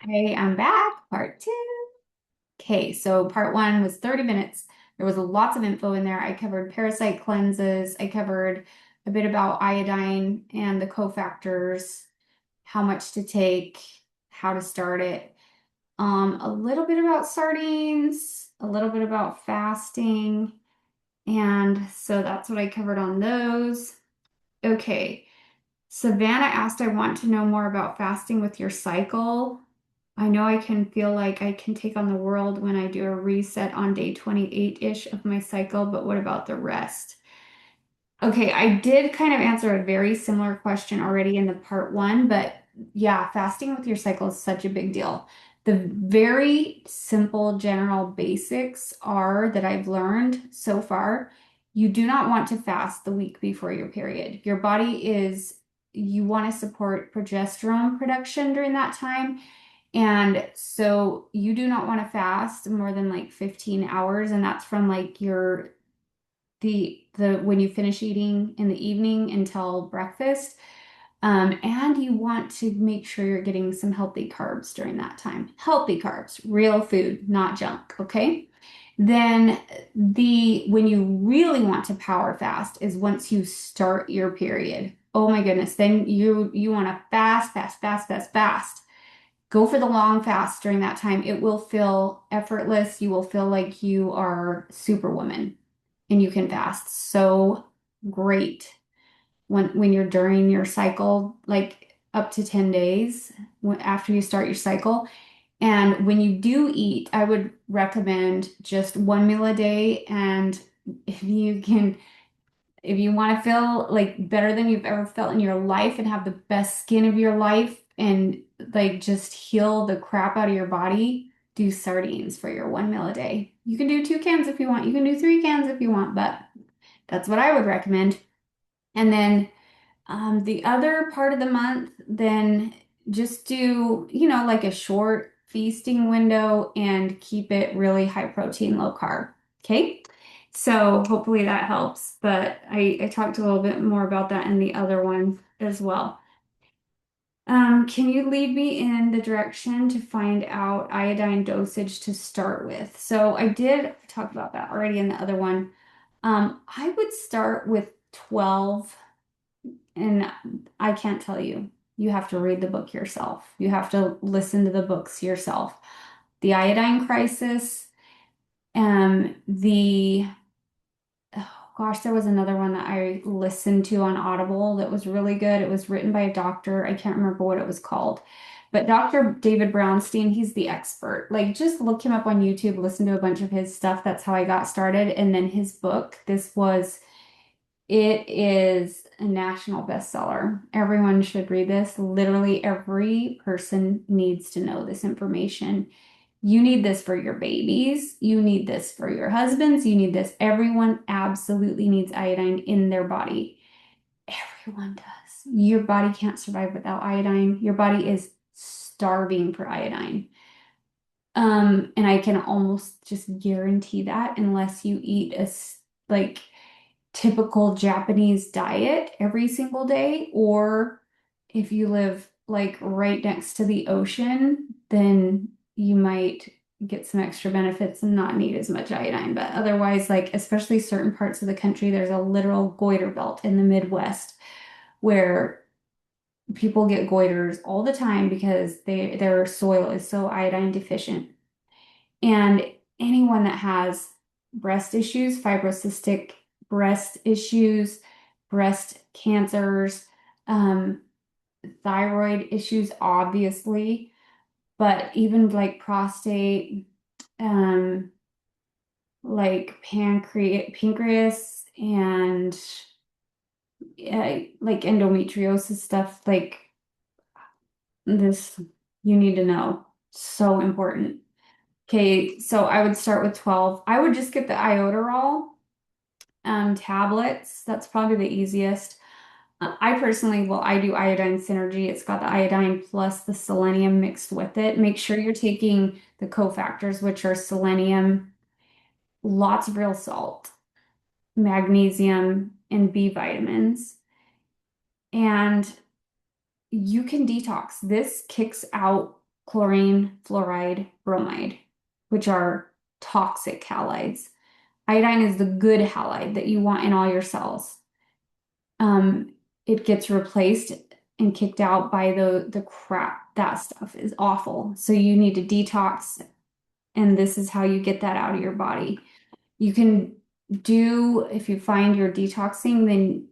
Hey, I'm back, part two. Okay, so part one was 30 minutes. There was lots of info in there. I covered parasite cleanses. I covered a bit about iodine and the cofactors, how much to take, how to start it. A little bit about sardines, a little bit about fasting. And so that's what I covered on those. Okay. Savannah asked, I want to know more about fasting with your cycle. I know I can feel like I can take on the world when I do a reset on day 28-ish of my cycle, but what about the rest? Okay, I did kind of answer a very similar question already in the part one, but yeah, fasting with your cycle is such a big deal. The very simple general basics are that I've learned so far. You do not want to fast the week before your period. Your body is, you want to support progesterone production during that time. And so you do not want to fast more than like 15 hours, and that's from like your the when you finish eating in the evening until breakfast. And you want to make sure you're getting some healthy carbs during that time. Healthy carbs, real food, not junk, okay? Then the when you really want to power fast is once you start your period. Oh my goodness, then you want to fast, fast, fast, fast, fast. Go for the long fast during that time. It will feel effortless. You will feel like you are superwoman and you can fast so great when you're during your cycle, like up to 10 days after you start your cycle. And when you do eat, I would recommend just one meal a day. And if you can, if you want to feel like better than you've ever felt in your life and have the best skin of your life and like just heal the crap out of your body, do sardines for your one meal a day. You can do 2 cans if you want. You can do 3 cans if you want, but that's what I would recommend. And then the other part of the month, then just do, like a short feasting window and keep it really high protein, low carb. Okay. So hopefully that helps. But I talked a little bit more about that in the other one as well. Can you lead me in the direction to find out iodine dosage to start with? So I did talk about that already in the other one. I would start with 12, and I can't tell you. You have to read the book yourself. You have to listen to the books yourself. The Iodine Crisis, the oh gosh, there was another one that I listened to on Audible that was really good. It was written by a doctor. I can't remember what it was called. But Dr. David Brownstein, he's the expert. Like, just look him up on YouTube, listen to a bunch of his stuff. That's how I got started. And then his book, it is a national bestseller. Everyone should read this. Literally every person needs to know this information. You need this for your babies. You need this for your husbands. You need this. Everyone absolutely needs iodine in their body. Everyone does. Your body can't survive without iodine. Your body is starving for iodine. And I can almost just guarantee that unless you eat like typical Japanese diet every single day, or if you live like right next to the ocean, then you might get some extra benefits and not need as much iodine. But otherwise, like especially certain parts of the country, there's a literal goiter belt in the Midwest where people get goiters all the time because their soil is so iodine deficient. And anyone that has breast issues, fibrocystic breast issues, breast cancers, um, thyroid issues, obviously, but even like prostate, um, like pancreas and like endometriosis stuff, like this, you need to know. So important. Okay, so I would start with 12. I would just get the iodoral tablets. That's probably the easiest. I personally, well, I do iodine synergy. It's got the iodine plus the selenium mixed with it. Make sure you're taking the cofactors, which are selenium, lots of real salt, magnesium, and B vitamins. And you can detox. This kicks out. chlorine, fluoride, bromide, which are toxic halides. Iodine is the good halide that you want in all your cells. Um, it gets replaced and kicked out by the crap. That stuff is awful. So you need to detox, and this is how you get that out of your body. You can do, if you find you're detoxing, then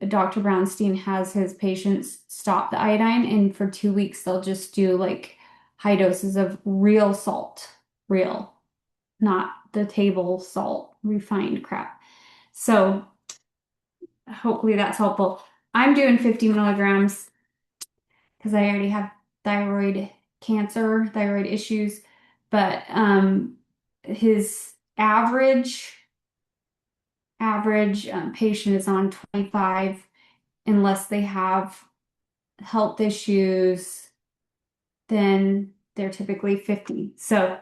Dr. Brownstein has his patients stop the iodine, and for 2 weeks they'll just do like high doses of real salt, real, not the table salt, refined crap. So hopefully that's helpful. I'm doing 50 milligrams because I already have thyroid cancer, thyroid issues, but his average patient is on 25 unless they have health issues, then they're typically 50. So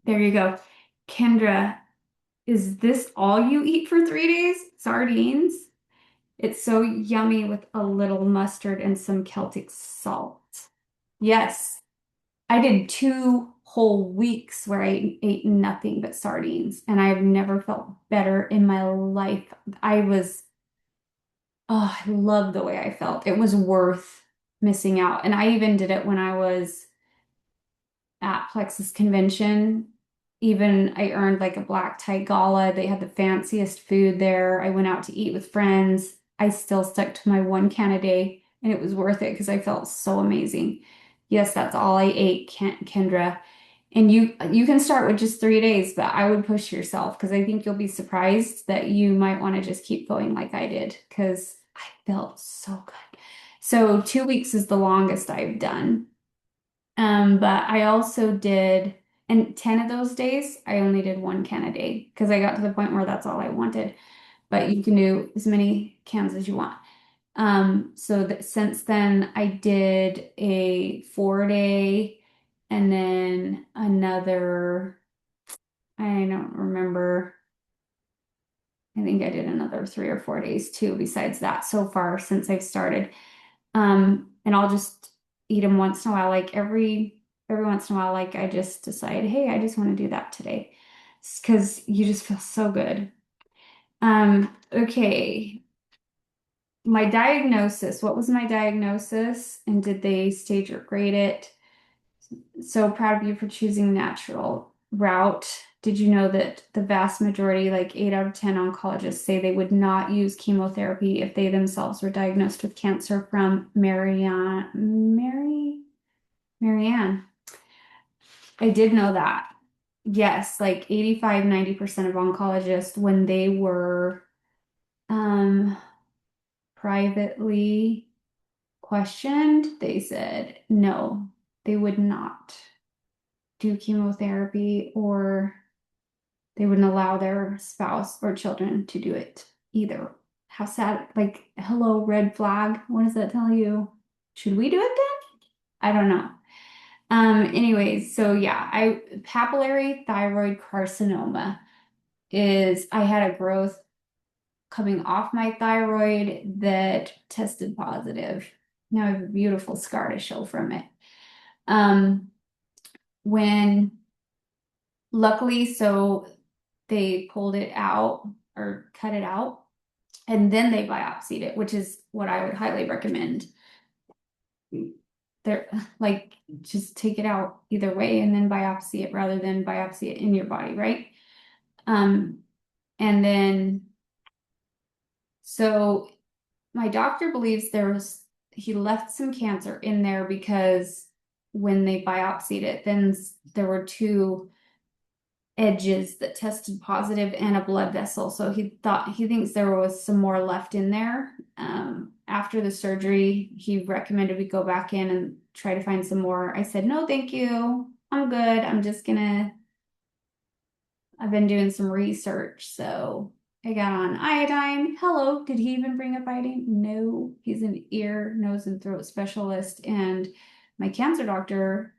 there you go. Kendra, is this all you eat for 3 days? Sardines? It's so yummy with a little mustard and some Celtic salt. Yes, I did 2 whole weeks where I ate nothing but sardines, and I've never felt better in my life. I love the way I felt. It was worth missing out. And I even did it when I was at Plexus Convention. Even I earned like a black tie gala. They had the fanciest food there. I went out to eat with friends. I still stuck to my 1 can a day, and it was worth it because I felt so amazing. Yes, that's all I ate, Kendra. And you can start with just 3 days, but I would push yourself because I think you'll be surprised that you might want to just keep going like I did because I felt so good. So 2 weeks is the longest I've done. But I also did, and 10 of those days, I only did 1 can a day because I got to the point where that's all I wanted. But you can do as many cans as you want. So that since then, I did a 4 day and then another, I don't remember. I think I did another 3 or 4 days too, besides that so far since I've started. And I'll just eat them once in a while, like every once in a while, like I just decide, hey, I just want to do that today. Because you just feel so good. Okay. My diagnosis, what was my diagnosis? And did they stage or grade it? So proud of you for choosing natural route. Did you know that the vast majority, like 8 out of 10 oncologists, say they would not use chemotherapy if they themselves were diagnosed with cancer from Marianne? I did know that. Yes, like 85, 90% of oncologists, when they were um, privately questioned, they said no, they would not do chemotherapy or they wouldn't allow their spouse or children to do it either. How sad, like, hello, red flag. What does that tell you? Should we do it then? I don't know. Anyways, so yeah, papillary thyroid carcinoma is I had a growth coming off my thyroid that tested positive. Now I have a beautiful scar to show from it. Um, when luckily, so they pulled it out or cut it out, and then they biopsied it, which is what I would highly recommend. They're like just take it out either way and then biopsy it rather than biopsy it in your body, right? Um, and then so my doctor believes he left some cancer in there because when they biopsied it, then there were two edges that tested positive and a blood vessel. So he thinks there was some more left in there. After the surgery, he recommended we go back in and try to find some more. I said, no, thank you. I'm good. I've been doing some research. So I got on iodine. Hello. Did he even bring up iodine? No, he's an ear, nose, and throat specialist and my cancer doctor,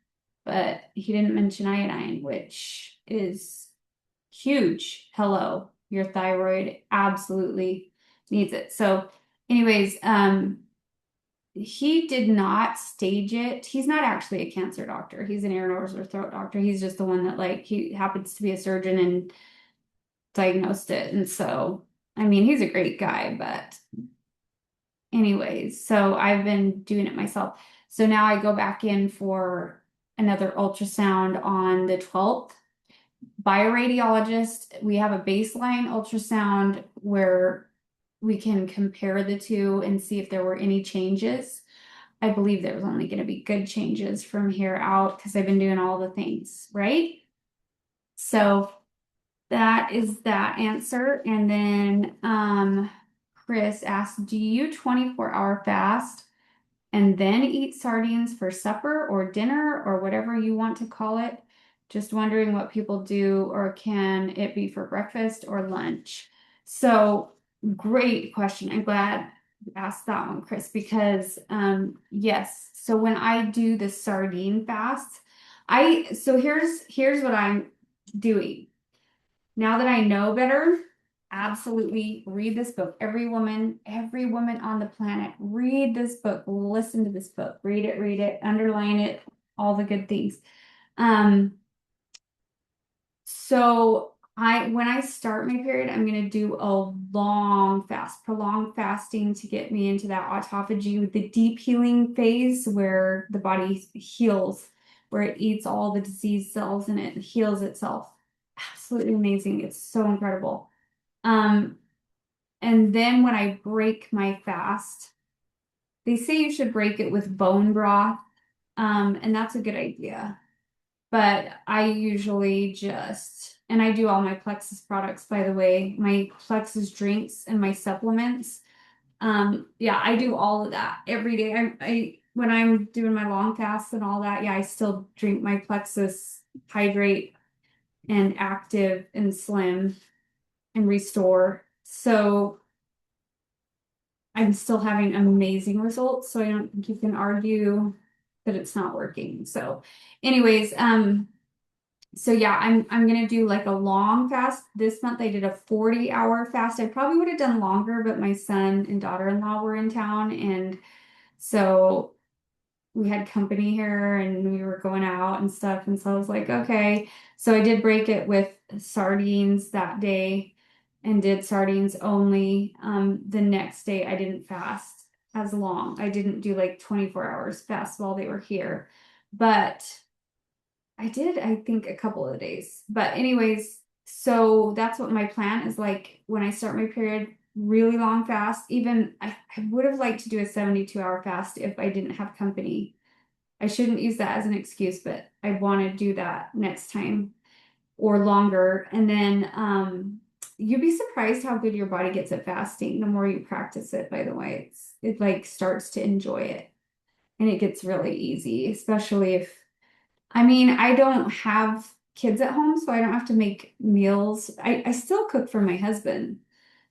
but he didn't mention iodine, which is huge. Hello. Your thyroid absolutely needs it. So, anyways, he did not stage it. He's not actually a cancer doctor. He's an ear, nose, or throat doctor. He's just the one that like he happens to be a surgeon and diagnosed it. And so, I mean, he's a great guy, but anyways, so I've been doing it myself. So now I go back in for another ultrasound on the 12th by a radiologist. We have a baseline ultrasound where we can compare the two and see if there were any changes. I believe there was only going to be good changes from here out because I've been doing all the things, right? So that is that answer. And then Chris asked, do you 24-hour fast and then eat sardines for supper or dinner or whatever you want to call it? Just wondering what people do, or can it be for breakfast or lunch? So great question. I'm glad you asked that one, Chris, because yes. So when I do the sardine fast, here's what I'm doing. Now that I know better, absolutely read this book. Every woman on the planet, read this book, listen to this book, read it, underline it, all the good things. So when I start my period, I'm gonna do a long fast, prolonged fasting to get me into that autophagy, the deep healing phase where the body heals, where it eats all the disease cells and it heals itself. Absolutely amazing. It's so incredible. Um, and then when I break my fast, they say you should break it with bone broth. And that's a good idea. But I usually and I do all my Plexus products, by the way, my Plexus drinks and my supplements. Yeah, I do all of that every day. When I'm doing my long fast and all that, yeah, I still drink my Plexus Hydrate and Active and Slim and Restore. So I'm still having amazing results. So I don't think you can argue that it's not working. So anyways, so yeah, I'm gonna do like a long fast. This month I did a 40-hour fast. I probably would have done longer, but my son and daughter-in-law were in town, and so we had company here and we were going out and stuff. And so I was like, okay. So I did break it with sardines that day and did sardines only. The next day I didn't fast as long. I didn't do like 24 hours fast while they were here. But I did, I think, a couple of days. But anyways, so that's what my plan is like when I start my period, really long fast. Even I would have liked to do a 72-hour fast if I didn't have company. I shouldn't use that as an excuse, but I want to do that next time or longer. And then you'd be surprised how good your body gets at fasting the more you practice it, by the way. It like starts to enjoy it and it gets really easy, especially if I mean, I don't have kids at home, so I don't have to make meals. I still cook for my husband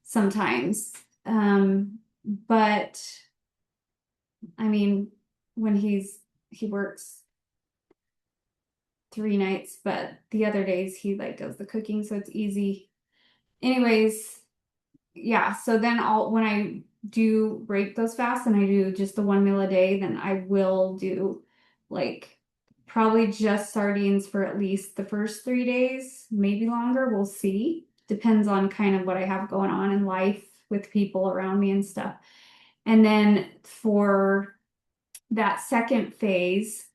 sometimes. But I mean, when he works 3 nights, but the other days he like does the cooking, so it's easy. Anyways, yeah, so then when I do break those fasts and I do just the one meal a day, then I will do like probably just sardines for at least the first 3 days, maybe longer. We'll see. Depends on kind of what I have going on in life with people around me and stuff. And then for that second phase,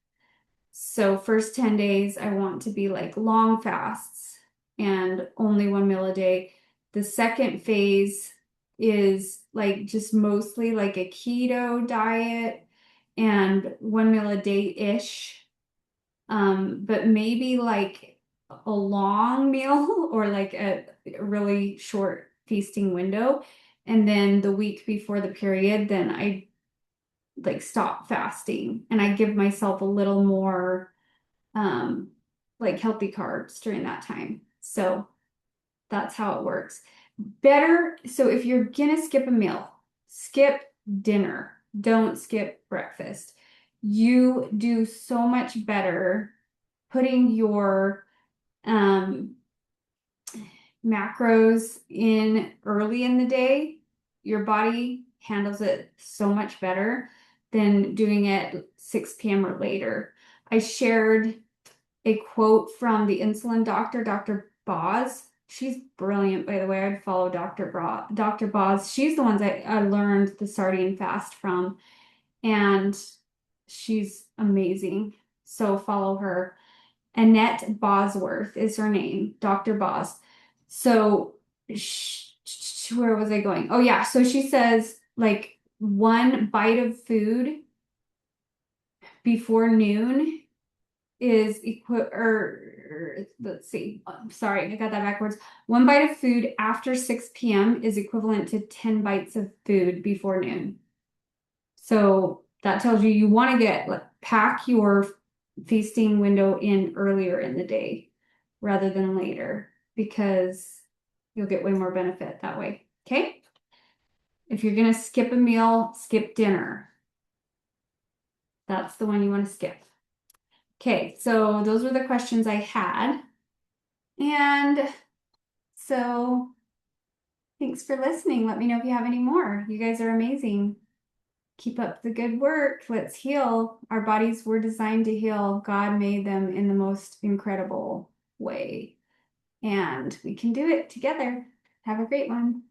so first 10 days, I want to be like long fasts and only one meal a day. The second phase is like just mostly like a keto diet and one meal a day-ish. But maybe like a long meal or like a really short feasting window. And then the week before the period, then I like stop fasting and I give myself a little more um, like healthy carbs during that time. So that's how it works. Better, so if you're gonna skip a meal, skip dinner. Don't skip breakfast. You do so much better putting your macros in early in the day. Your body handles it so much better than doing it 6 p.m. or later. I shared a quote from the insulin doctor, Dr. Boz. She's brilliant, by the way. I'd follow Dr. Boz. She's the ones I learned the sardine fast from, and she's amazing. So follow her. Annette Bosworth is her name, Dr. Boz. So, where was I going? Oh, yeah. So she says, like, one bite of food before noon is let's see. I'm sorry, I got that backwards. One bite of food after 6 p.m. is equivalent to 10 bites of food before noon. So that tells you you want to pack your feasting window in earlier in the day rather than later because you'll get way more benefit that way. Okay? If you're going to skip a meal, skip dinner. That's the one you want to skip. Okay, so those were the questions I had. And so thanks for listening. Let me know if you have any more. You guys are amazing. Keep up the good work. Let's heal. Our bodies were designed to heal. God made them in the most incredible way. And we can do it together. Have a great one.